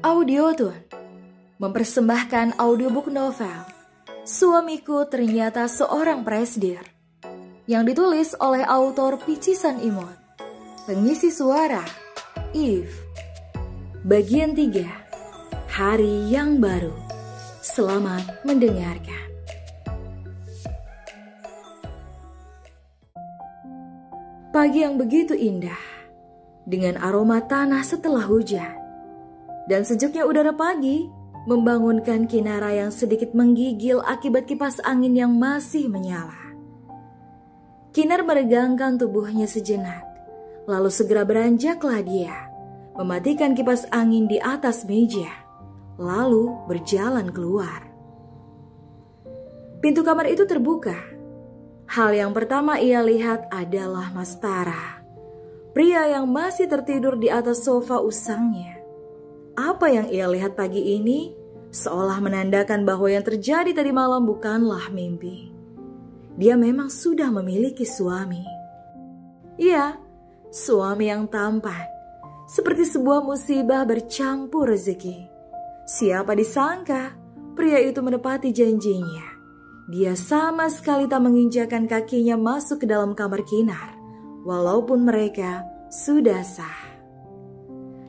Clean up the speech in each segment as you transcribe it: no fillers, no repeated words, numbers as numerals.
Audiotune mempersembahkan audiobook novel Suamiku Ternyata Seorang Presdir yang ditulis oleh autor Picisan Imut. Pengisi suara Eve. Bagian 3, Hari yang Baru. Selamat mendengarkan. Pagi yang begitu indah, dengan aroma tanah setelah hujan. Dan sejuknya udara pagi membangunkan Kinara yang sedikit menggigil akibat kipas angin yang masih menyala. Kinar meregangkan tubuhnya sejenak, lalu segera beranjaklah dia, mematikan kipas angin di atas meja, lalu berjalan keluar. Pintu kamar itu terbuka. Hal yang pertama ia lihat adalah Mas Tara, pria yang masih tertidur di atas sofa usangnya. Apa yang ia lihat pagi ini seolah menandakan bahwa yang terjadi tadi malam bukanlah mimpi. Dia memang sudah memiliki suami. Iya, suami yang tampan, seperti sebuah musibah bercampur rezeki. Siapa disangka pria itu menepati janjinya. Dia sama sekali tak menginjakan kakinya masuk ke dalam kamar Kinar, walaupun mereka sudah sah.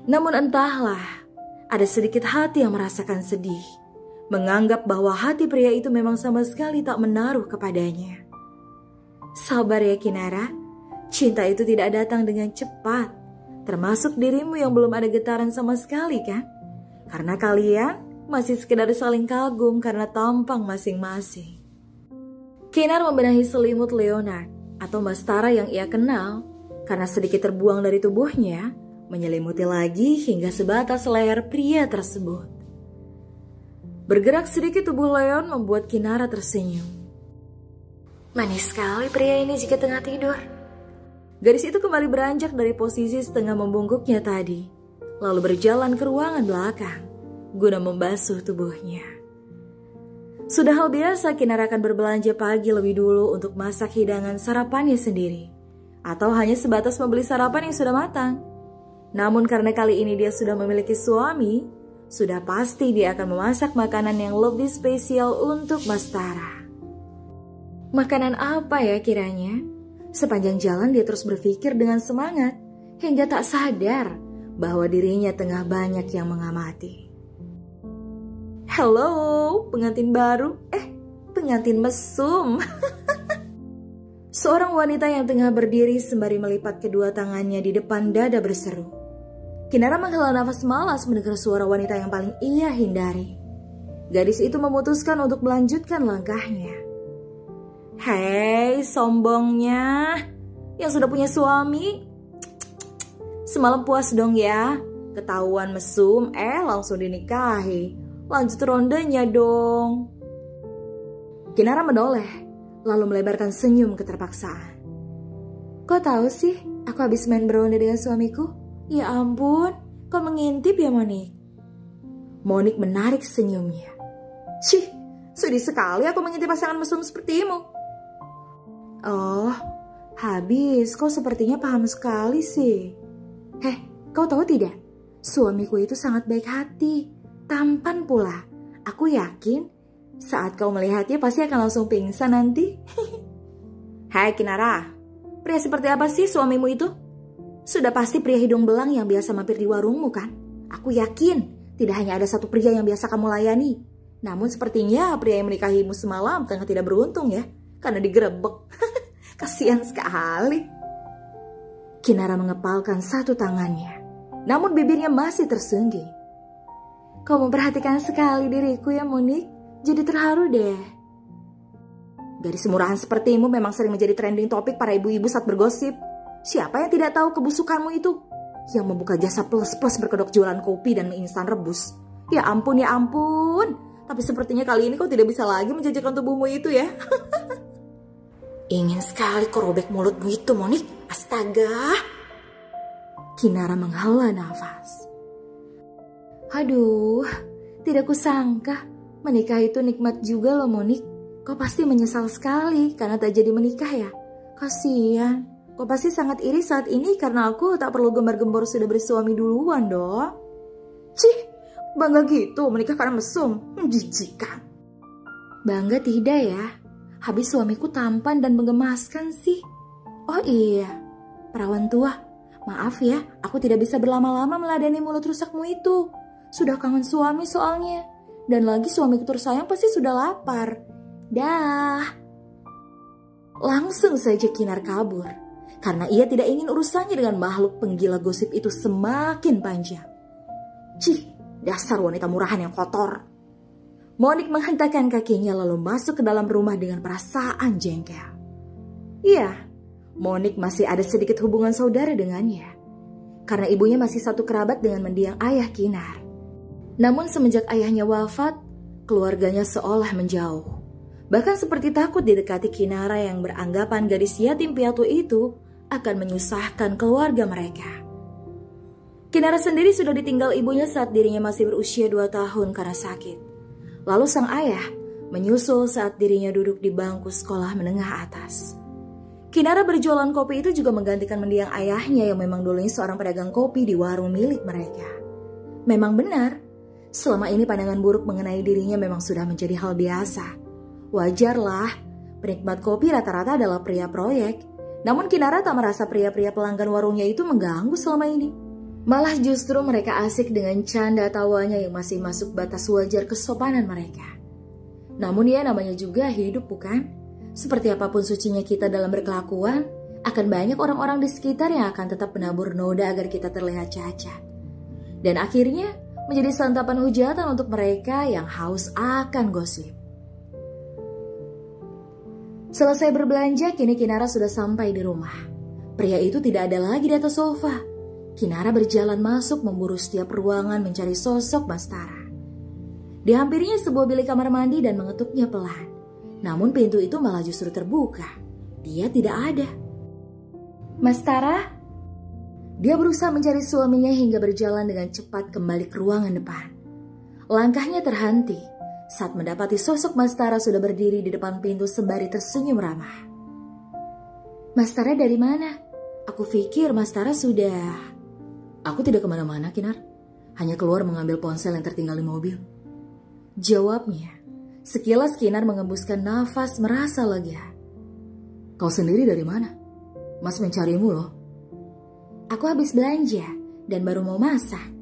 Namun entahlah, ada sedikit hati yang merasakan sedih, menganggap bahwa hati pria itu memang sama sekali tak menaruh kepadanya. Sabar ya Kinara, cinta itu tidak datang dengan cepat, termasuk dirimu yang belum ada getaran sama sekali kan? Karena kalian masih sekedar saling kagum karena tampang masing-masing. Kinar membenahi selimut Leonard atau Mas Tara yang ia kenal, karena sedikit terbuang dari tubuhnya, menyelimuti lagi hingga sebatas leher pria tersebut. Bergerak sedikit tubuh Leon membuat Kinara tersenyum. Manis sekali pria ini jika tengah tidur. Gadis itu kembali beranjak dari posisi setengah membungkuknya tadi, lalu berjalan ke ruangan belakang, guna membasuh tubuhnya. Sudah hal biasa Kinara akan berbelanja pagi lebih dulu untuk masak hidangan sarapannya sendiri, atau hanya sebatas membeli sarapan yang sudah matang. Namun karena kali ini dia sudah memiliki suami, sudah pasti dia akan memasak makanan yang lebih spesial untuk Mas Tara. Makanan apa ya kiranya? Sepanjang jalan dia terus berpikir dengan semangat, hingga tak sadar bahwa dirinya tengah banyak yang mengamati. Halo, pengantin baru? Pengantin mesum. Seorang wanita yang tengah berdiri sembari melipat kedua tangannya di depan dada berseru. Kinara menghela nafas malas mendengar suara wanita yang paling ia hindari. Gadis itu memutuskan untuk melanjutkan langkahnya. Hei, sombongnya, yang sudah punya suami. Semalam puas dong ya, ketahuan mesum, langsung dinikahi. Lanjut rondenya dong. Kinara menoleh, lalu melebarkan senyum keterpaksaan. Kok tahu sih, aku habis main beronda dengan suamiku? Ya ampun, kau mengintip ya Monik? Monik menarik senyumnya. Cih, sedih sekali aku mengintip pasangan mesum sepertimu. Oh, habis kau sepertinya paham sekali sih. Kau tahu tidak? Suamiku itu sangat baik hati, tampan pula. Aku yakin saat kau melihatnya pasti akan langsung pingsan nanti. Hai Kinara, pria seperti apa sih suamimu itu? Sudah pasti pria hidung belang yang biasa mampir di warungmu kan? Aku yakin tidak hanya ada satu pria yang biasa kamu layani. Namun sepertinya pria yang menikahimu semalam tengah tidak beruntung ya, karena digerebek. Kasihan sekali. Kinara mengepalkan satu tangannya, namun bibirnya masih tersenggih. Kau memperhatikan sekali diriku ya Monik, jadi terharu deh. Gadis murahan sepertimu memang sering menjadi trending topik para ibu-ibu saat bergosip. Siapa yang tidak tahu kebusukanmu itu? Yang membuka jasa plus-plus berkedok jualan kopi dan mie instan rebus. Ya ampun, ya ampun. Tapi sepertinya kali ini kau tidak bisa lagi menjajakan tubuhmu itu ya. Ingin sekali kau robek mulutmu itu, Monik. Astaga. Kinara menghela nafas. Aduh, tidak kusangka menikah itu nikmat juga loh Monik. Kau pasti menyesal sekali karena tak jadi menikah ya. Kasian. Kau pasti sangat iri saat ini karena aku tak perlu gembar-gembor sudah bersuami duluan dong. Cih, Bangga gitu menikah karena mesum. Menjijikan. Bangga tidak ya. Habis suamiku tampan dan menggemaskan sih. Oh iya, perawan tua. Maaf ya, aku tidak bisa berlama-lama meladeni mulut rusakmu itu. Sudah kangen suami soalnya. Dan lagi suamiku tersayang pasti sudah lapar. Dah. Langsung saja Kinar kabur. Karena ia tidak ingin urusannya dengan makhluk penggila gosip itu semakin panjang. Cih, dasar wanita murahan yang kotor. Monik menghentakkan kakinya lalu masuk ke dalam rumah dengan perasaan jengkel. Iya, Monik masih ada sedikit hubungan saudara dengannya. Karena ibunya masih satu kerabat dengan mendiang ayah Kinar. Namun semenjak ayahnya wafat, keluarganya seolah menjauh. Bahkan seperti takut didekati Kinara yang beranggapan gadis yatim piatu itu akan menyusahkan keluarga mereka. Kinara sendiri sudah ditinggal ibunya saat dirinya masih berusia 2 tahun karena sakit. Lalu sang ayah menyusul saat dirinya duduk di bangku sekolah menengah atas. Kinara berjualan kopi itu juga menggantikan mendiang ayahnya yang memang dulunya seorang pedagang kopi di warung milik mereka. Memang benar, selama ini pandangan buruk mengenai dirinya memang sudah menjadi hal biasa. Wajarlah, penikmat kopi rata-rata adalah pria proyek. Namun Kinara tak merasa pria-pria pelanggan warungnya itu mengganggu selama ini. Malah justru mereka asik dengan canda tawanya yang masih masuk batas wajar kesopanan mereka. Namun ya namanya juga hidup bukan? Seperti apapun sucinya kita dalam berkelakuan, akan banyak orang-orang di sekitar yang akan tetap menabur noda agar kita terlihat cacat. Dan akhirnya menjadi santapan hujatan untuk mereka yang haus akan gosip. Selesai berbelanja, kini Kinara sudah sampai di rumah. Pria itu tidak ada lagi di atas sofa. Kinara berjalan masuk memburu setiap ruangan mencari sosok Mas Tara. Dihampirinya sebuah bilik kamar mandi dan mengetuknya pelan. Namun pintu itu malah justru terbuka. Dia tidak ada. Mas Tara? Dia berusaha mencari suaminya hingga berjalan dengan cepat kembali ke ruangan depan. Langkahnya terhenti saat mendapati sosok Mas Tara sudah berdiri di depan pintu sembari tersenyum ramah. Mas Tara dari mana? Aku pikir Mas Tara sudah... Aku tidak kemana-mana, Kinar. Hanya keluar mengambil ponsel yang tertinggal di mobil. Jawabnya. Sekilas Kinar mengembuskan nafas merasa lega. Kau sendiri dari mana? Mas mencarimu loh. Aku habis belanja dan baru mau masak.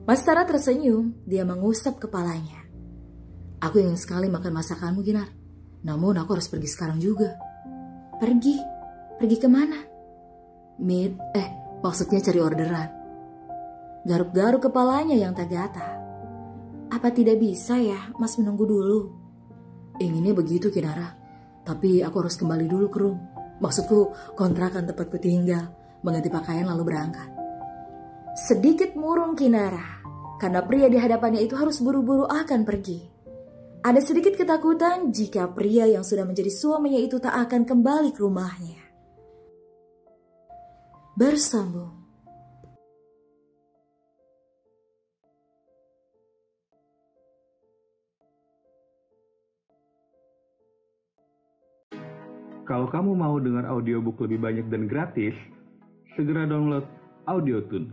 Mas Tara tersenyum, dia mengusap kepalanya. Aku ingin sekali makan masakanmu, Kinar. Namun aku harus pergi sekarang juga. Pergi? Pergi kemana? Maksudnya cari orderan. Garuk-garuk kepalanya yang tak gatal. Apa tidak bisa ya Mas menunggu dulu? Inginnya begitu Kinara. Tapi aku harus kembali dulu ke room. Maksudku kontrakan tempatku tinggal. Mengganti pakaian lalu berangkat. Sedikit murung Kinara. Karena pria di hadapannya itu harus buru-buru akan pergi. Ada sedikit ketakutan jika pria yang sudah menjadi suaminya itu tak akan kembali ke rumahnya. Bersambung. Kalau kamu mau dengar audiobook lebih banyak dan gratis, segera download Audiotune.